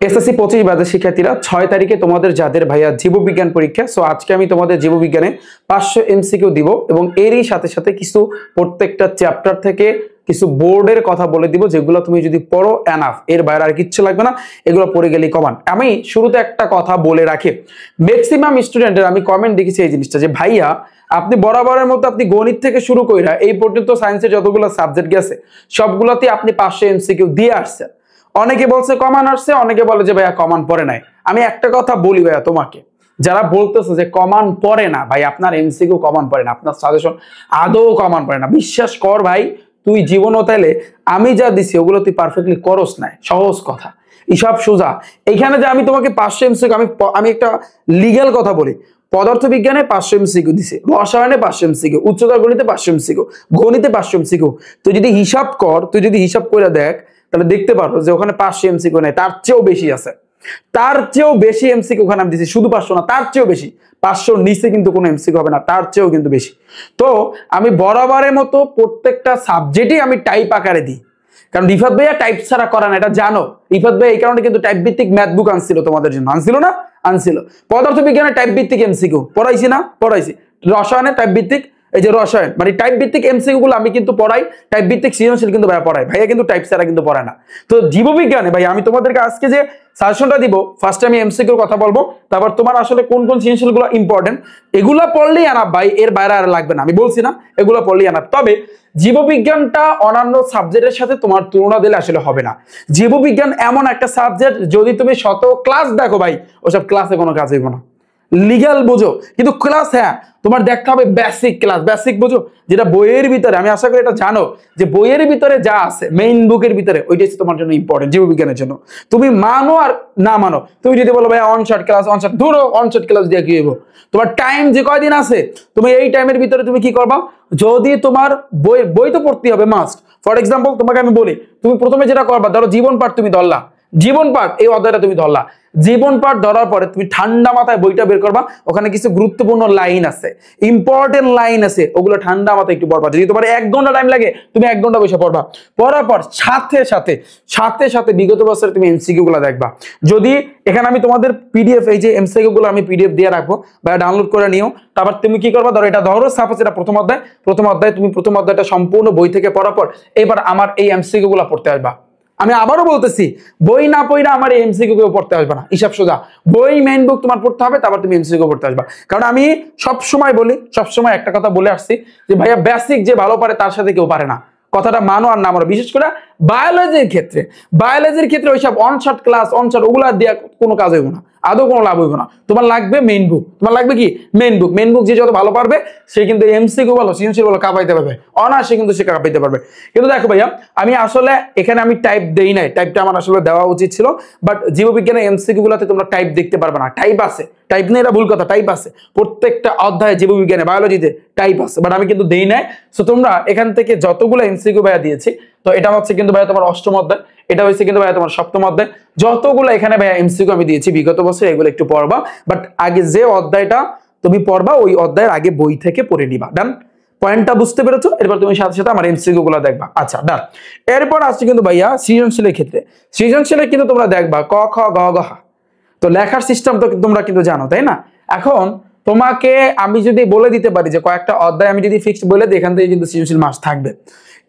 SSC 25 ব্যাচের শিক্ষার্থীরা 6 তারিখে তোমাদের যাদের ভাইয়া জীববিজ্ঞান পরীক্ষা, সো আজকে আমি তোমাদের জীববিজ্ঞানে 500 এমসিকিউ দিব এবং এরই সাথে সাথে কিছু প্রত্যেকটা চ্যাপ্টার থেকে কিছু বোর্ডের কথা বলে দিব, যেগুলো তুমি যদি পড়ো এনাফ, এর বাইরে আর কিচ্ছু লাগবে না, এগুলো পড়ে গেলেই কমান। আমি শুরুতে একটা কথা বলে রাখি, ম্যাক্সিমাম স্টুডেন্টের আমি কমেন্ট দেখেছি এই জিনিসটা, যে ভাইয়া আপনি বরাবরের মতো আপনি গণিত থেকে শুরু কইরা এই পর্যন্ত সায়েন্সের যতগুলো সাবজেক্ট গেছে সবগুলোতে আপনি 500 এমসিকিউ দিয়ে আসছেন। অনেকে বলছে কমান আসছে, অনেকে বলে যে ভাইয়া কমান পড়ে নাই। আমি একটা কথা বলি ভাইয়া তোমাকে, যারা বলতেছে যে কমান পড়ে না, ভাই আপনার এমসিকিউ কমান পড়ে না, আপনার সাজেশন আদৌ কমান পড়ে না। বিশ্বাস কর ভাই, তুই জীবনও তাইলে আমি যা দিছি ওগুলো তুই পারফেক্টলি করস নাই। সহজ কথা, হিসাব সোজা। এইখানে যে আমি তোমাকে 500 এমসিকিউ, আমি একটা লিগ্যাল কথা বলি, পদার্থ বিজ্ঞানে 500 এমসিকিউ দিছে, রসায়নে 500 এমসিকিউ, উচ্চতর গণিতে 500 এমসিকিউ, গণিতে 500 এমসিকিউ। তুই যদি হিসাব কর, তুই যদি হিসাব করে দেখ, তাহলে দেখতে পারো যে ওখানে 500 এমসিকিউ নাই, তার চেয়েও বেশি আছে। তার চেয়েও বেশি এমসিকিউ ওখানে আমি দিছি, শুধু 500 না, তার চেয়েও বেশি। 500 নিচে কিন্তু কোনো এমসিকিউ হবে না, তার চেয়েও কিন্তু বেশি। তো আমি বরাবরের মতো প্রত্যেকটা সাবজেক্টই আমি টাইপ আকারে দিই, কারণ রিফাত ভাইয়া টাইপ ছাড়া করা না, এটা জানো। রিফাত ভাই এই কারণে কিন্তু টাইপ ভিত্তিক ম্যাথ বুক আনছিল তোমাদের জন্য, আনছিল না? আনছিল। পদার্থ বিজ্ঞানে টাইপ ভিত্তিক এমসিকিউ পড়াইছি না? পড়াইছি। রসায়নে টাইপ ভিত্তিক, এই যে রসায়ন মানে টাইপ ভিত্তিক এমসিকিউ গুলো আমি কিন্তু পড়াই, টাইপ ভিত্তিক সৃজনশীল কিন্তু ভাইয়া পড়াই। ভাইয়া কিন্তু টাইপ ছাড়া কিন্তু পড়ায় না। তো জীববিজ্ঞানে ভাই আমি তোমাদেরকে আজকে যে সাজেশনটা দিব, ফার্স্টে আমি এমসিকিউর কথা বলবো, তারপর তোমার আসলে কোন কোন সৃজনশীল গুলো ইম্পর্টেন্ট এগুলা পড়লেই আনাপ ভাই, এর বাইরে আর লাগবে না। আমি বলছি না এগুলো পড়লেই আনাপ। তবে জীববিজ্ঞানটা অন্যান্য সাবজেক্টের সাথে তোমার তুলনা দিলে আসলে হবে না। জীববিজ্ঞান এমন একটা সাবজেক্ট, যদি তুমি শত ক্লাস দেখো ভাই, ওসব ক্লাসে কোনো কাজ হইব না। লিগ্যাল বুঝো, কিন্তু ক্লাস হ্যাঁ তোমার দেখতে হবে বেসিক ক্লাস, বেসিক বুঝো, যেটা বইয়ের ভিতরে, আমি আশা করি এটা জানো যে বইয়ের ভিতরে যা আছে মেইন বুকের ভিতরে, ওইটাই তোমার জন্য ইম্পর্টেন্ট জীববিজ্ঞানের জন্য। তুমি মানো আর না মানো, তুমি যদি বলো ভাই অনশট ক্লাস, অনশট ধরো, অনশট ক্লাস দিয়ে কি হইব? তোমার টাইম যে কয়দিন আছে, তুমি এই টাইমের ভিতরে তুমি কি করবা? যদি তোমার বই তো পড়তে হবে মাস্ট। ফর এক্সাম্পল তোমাকে আমি বলি, তুমি প্রথমে যেটা করবা, ধরো জীবন পাঠ তুমি ধরলা, জীবন পাঠ এই অধ্যায়টা তুমি ধরলা, জীবন পাঠ ধরার পরে তুমি ঠান্ডা মাথায় বইটা বের করবা, ওখানে কিছু গুরুত্বপূর্ণ লাইন আছে, ইম্পর্টেন্ট লাইন আছে, ওগুলো ঠান্ডা মাথায় একটু পড়বা। যদি তোমার 1 ঘন্টা টাইম লাগে, তুমি 1 ঘন্টা বসে পড়বা। পড়ার পর সাথে সাথে বিগত বছরে তুমি এমসিকিউ গুলো দেখবা। যদি এখানে আমি তোমাদের পিডিএফ, এই যে এমসিকিউ গুলো আমি পিডিএফ দিয়ে রাখবো, বা ডাউনলোড করে নিও। তারপর তুমি কি করবা, ধরো এটা ধরো সাপোজ এটা প্রথম অধ্যায়, তুমি প্রথম অধ্যায়টা সম্পূর্ণ বই থেকে পড়ার পর এবার আমার এই এমসিকিউ গুলো পড়তে আসবা। আমি আবারও বলতেছি, বই না পড়া আমার এমসিকিউ কেউ পড়তে আসবে না, হিসাব সোজা। বই মেইন বুক তোমার পড়তে হবে, তারপর তুমি এমসিকিউ পড়তে আসবা। কারণ আমি সবসময় বলি, সবসময় একটা কথা বলে আসছি, যে ভাইয়া বেসিক যে ভালো পারে তার সাথে কেউ পারে না, কথাটা মানো আর না মানো। বিশেষ করে বায়োলজির ক্ষেত্রে ওইসব অনশট ক্লাস, অনশট ওগুলা দেওয়া কোনো কাজ হইব না, আদৌ কোনো লাভ হইব না। তোমার লাগবে মেইন বুক, তোমার লাগবে কি মেইন বুক। যে যত ভালো পারবে সে কিন্তু এমসিকিউ বলো, সৃজনশীল বলো, কাঁপাইতে পারবে, অনায়াসে কিন্তু সে কাঁপাইতে পারবে। কিন্তু দেখো ভাইয়া, আমি আসলে এখানে আমি টাইপ দেই নাই, টাইপটা আমার আসলে দেওয়া উচিত ছিল, বাট জীববিজ্ঞানের এমসিকিউ গুলোতে তোমরা টাইপ দেখতে পারবে না। টাইপ আছে, টাইপ নেই এটা ভুল কথা, টাইপ আছে প্রত্যেকটা অধ্যায়ে জীববিজ্ঞানে, বায়োলজিতে টাইপ আছে, বাট আমি কিন্তু দেই নাই। সো তোমরা এখান থেকে যতগুলো এমসিকিউ ভাইয়া দিয়েছি, তো এটা হচ্ছে কিন্তু ভাইয়া তোমার 8ম অধ্যায়, এটা হচ্ছে কিন্তু ভাইয়া তোমার 7ম অধ্যায়। যতগুলো এখানে ভাইয়া এমসিকিউ আমি দিয়েছি বিগত বছর, এগুলো একটু পড়বা, বাট আগে যে অধ্যায়টা তুমি পড়বা ওই অধ্যায়ের আগে বই থেকে পড়ে নিবা। ডান? পয়েন্টটা বুঝতে পেরেছো? এরপর তুমি সাথে সাথে আমার এমসিকিউ গুলো দেখবা। আচ্ছা ডান। এরপর আসছে কিন্তু ভাইয়া সৃজনশীলের ক্ষেত্রে। সৃজনশীলে কিন্তু তোমরা দেখবা ক খ গ ঘ। তো লেখার সিস্টেম তো তোমরা কিন্তু জানো, তাই না? এখন তোমাকে আমি যদি বলে দিতে পারি যে কয়েকটা অধ্যায় আমি যদি ফিক্সড বলে দিই, এখান থেকে কিন্তু সৃজনশীল মাস থাকবে।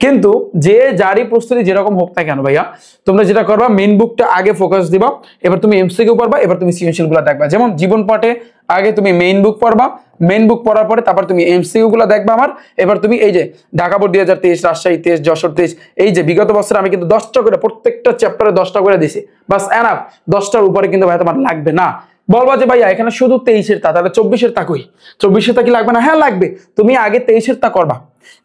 কিন্তু যে যারই প্রস্তুতি যেরকম হোক না কেন ভাইয়া, তোমরা যেটা করবা, মেইন বুকটা আগে ফোকাস দিবা, এবার তুমি এমসিকিউ পড়বা, এবার তুমি সৃজনশীল গুলো দেখবা। যেমন জীবন পাঠে আগে তুমি মেইন বুক পড়বা, মেইন বুক পড়ার পরে তারপর তুমি এমসিকিউ গুলো দেখবা আমার। এবার তুমি এই যে ঢাকা বোর্ড 2023, রাজশাহী 23, যশোর 23, এই যে বিগত বছরে আমি কিন্তু 10টা করে, প্রত্যেকটা চ্যাপ্টারে 10টা করে দিছি, বাস এনাফ। 10টার উপরে কিন্তু ভাই তোমার লাগবে না। বলবা যে ভাইয়া এখানে শুধু 23-এর তা, তাহলে 24-এর তা কই? 24-এর তা কি লাগবে না? হ্যাঁ লাগবে। তুমি আগে 23-এর তা করবা।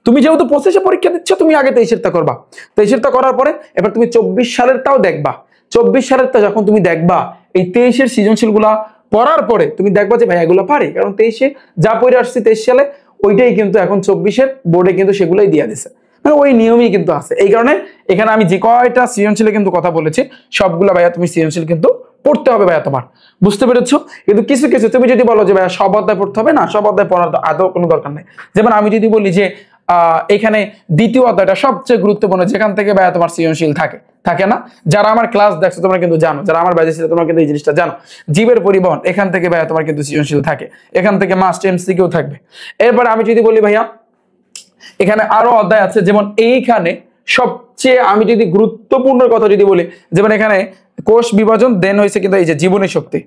তুমি যেহেতু 25-এ পরীক্ষা দিচ্ছ, তুমি আগে 23-এর তা করবা। 23-এর তা করার পরে এবার তুমি 24 সালের তাও দেখবা। 24 সালের তা যখন তুমি দেখবা, এই 23-এর সৃজনশীল গুলা পড়ার পরে তুমি দেখবা যে ভাই এগুলো পারি, কারণ 23-এ যা পড়ে আসছি 23 সালে ওইটাই কিন্তু এখন 24-এর বোর্ডে কিন্তু সেগুলোই দিয়ে দিছে, মানে ওই নিয়মই কিন্তু আছে। এই কারণে এখানে আমি যে কয়টা সৃজনশীলে কিন্তু কথা বলেছি, সবগুলো ভাইয়া তুমি সৃজনশীল কিন্তু পড়তে হবে ভাইয়া তোমার, বুঝতে পেরেছো? কিন্তু কিছু কিছু তুমি যদি বলো যে ভাইয়া সব অধ্যায় পড়তে হবে, না, সব অধ্যায় পড়ার আদৌ কোনো দরকার নেই। যেমন আমি যদি বলি যে এখানে দ্বিতীয় অধ্যায়টা সবচেয়ে গুরুত্বপূর্ণ, যেখান থেকে ভাইয়া তোমার সৃজনশীল থাকে না? যারা আমার ক্লাস দেখছো তোমরা কিন্তু জানো, যারা আমার ব্যাচে ছিল তোমরা কিন্তু এই জিনিসটা জানো। জীবের পরিবহন, এখান থেকে ভাইয়া তোমার কিন্তু সৃজনশীল থাকে, এখান থেকে মাস্ট এমসিকিউ থাকবে। এরপরে আমি যদি বলি ভাইয়া এখানে আরো অধ্যায় আছে, যেমন এইখানে সবচেয়ে আমি যদি গুরুত্বপূর্ণ কথা যদি বলি, যেমন এখানে কোষ বিভাজন দেন হয়েছে কিন্তু এই যে জীবনী শক্তি,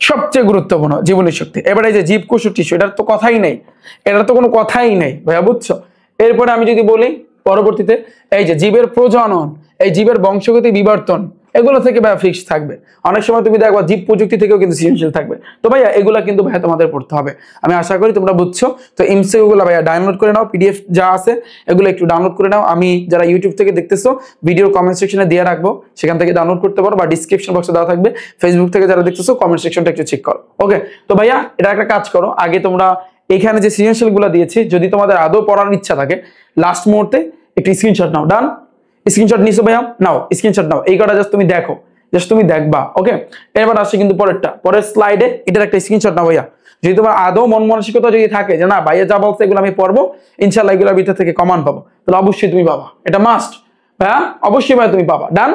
সবচেয়ে গুরুত্বপূর্ণ জীবনী শক্তি। এবারে এই যে জীবকোষ টিস্যু, এটার তো কথাই নেই, এটার তো কোনো কথাই নেই ভাইয়া, বুঝছো? এরপরে আমি যদি বলি পরবর্তীতে এই যে জীবের প্রজনন, এই জীবের বংশগতি বিবর্তন, এগুলো থেকে ভাইয়া ফিক্স থাকবে। অনেক সময় তুমি দেখবা জীব প্রযুক্তি থেকেও কিন্তু সৃজনশীল থাকবে। তো ভাইয়া এগুলা কিন্তু ভাইয়া তোমাদের পড়তে হবে, আমি আশা করি তোমরা বুঝছো। তো এমসিকিউ গুলো ভাইয়া ডাউনলোড করে নাও, পিডিএফ যা আছে এগুলো একটু ডাউনলোড করে নাও। আমি যারা ইউটিউব থেকে দেখতেছো ভিডিও কমেন্ট সেকশনে দিয়ে রাখবো, সেখান থেকে ডাউনলোড করতে পারো, বা ডিসক্রিপশন বক্সে দেওয়া থাকবে। ফেসবুক থেকে যারা দেখতেছো কমেন্ট সেকশনটা একটু চেক করো। ওকে, তো ভাইয়া এটা একটা কাজ করো, আগে তোমরা এখানে যে সৃজনশীল গুলো দিয়েছি যদি তোমাদের আদৌ পড়ার ইচ্ছা থাকে লাস্ট মুহূর্তে একটি স্ক্রিনশট নাও। ডান? স্ক্রিনশট নিছো ভাইয়া? নাও স্ক্রিনশট নাও, এই কটা জাস্ট তুমি দেখো, জাস্ট তুমি দেখবা। ওকে, এবার আসছে কিন্তু পরের স্লাইডে এটার একটা স্ক্রিনশট নাও ভাইয়া। যদি তোমার আদৌ মন মানসিকতা যদি থাকে যে না ভাইয়া যা বলছে এগুলো আমি পড়বো, ইনশাআল্লাহ এগুলোর ভিতর থেকে কমান পাবো, তাহলে অবশ্যই তুমি পাবা, এটা মাস্ট ভাইয়া, অবশ্যই ভাইয়া তুমি পাবা। ডান?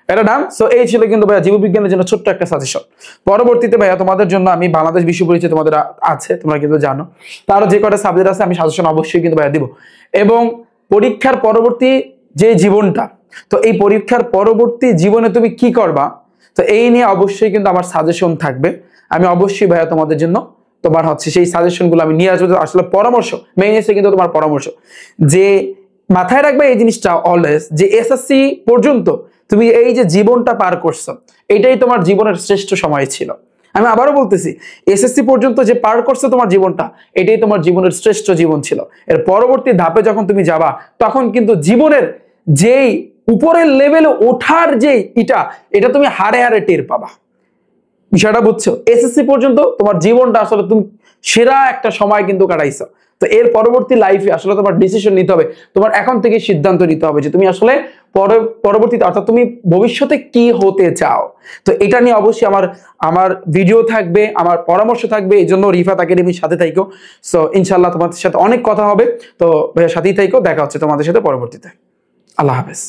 এটা ডান। সো এই ছিল কিন্তু ভাইয়া জীববিজ্ঞানের জন্য ছোট্ট একটা সাজেশন। পরবর্তীতে ভাইয়া তোমাদের জন্য আমি বাংলাদেশ বিশ্ব পরিচয় তোমাদের আছে, তোমরা কিন্তু জানো, তারও যে কটা সাবজেক্ট আছে আমি সাজেশন অবশ্যই কিন্তু ভাইয়া দিব। এবং পরীক্ষার পরবর্তী যে জীবনটা, তো এই পরীক্ষার পরবর্তী জীবনে তুমি কি করবা, তো এই নিয়ে অবশ্যই কিন্তু আমার সাজেশন থাকবে। আমি অবশ্যই ভাইয়া তোমাদের জন্য তোমার হচ্ছে সেই সাজেশন গুলো আমি নিয়ে আসবো। আসলে পরামর্শ মেইন এসে কিন্তু তোমার পরামর্শ, যে মাথায় রাখবে এই জিনিসটা অলওয়েজ, যে এসএসসি পর্যন্ত তুমি এই যে জীবনটা পার করছো এটাই তোমার জীবনের শ্রেষ্ঠ সময় ছিল। আমি আবারও বলতেছি, এসএসসি পর্যন্ত যে পার করছো তোমার জীবনটা, এটাই তোমার জীবনের শ্রেষ্ঠ জীবন ছিল। এর পরবর্তী ধাপে যখন তুমি যাবা তখন কিন্তু জীবনের যেই উপরের লেভেলে ওঠার যে এটা তুমি হাড়ে হাড়ে টের পাবা। বিষয়টা বুঝছো? এসএসসি পর্যন্ত তোমার জীবনটা আসলে তুমি সেরা একটা সময় কিন্তু কাটাইছো। তো এর পরবর্তী লাইফে আসলে তোমার ডিসিশন নিতে হবে, তোমার এখন থেকে সিদ্ধান্ত নিতে হবে যে তুমি আসলে পরবর্তীতে অর্থাৎ তুমি ভবিষ্যতে কি হতে চাও। তো এটা নিয়ে অবশ্যই আমার ভিডিও থাকবে, আমার পরামর্শ থাকবে, এই জন্য রিফাত একাডেমির সাথে থাইকো। সো ইনশাআল্লাহ তোমাদের সাথে অনেক কথা হবে। তো ভাইয়া সাথেই থাইকো, দেখা হচ্ছে তোমাদের সাথে পরবর্তীতে। আল্লাহ হাফেজ।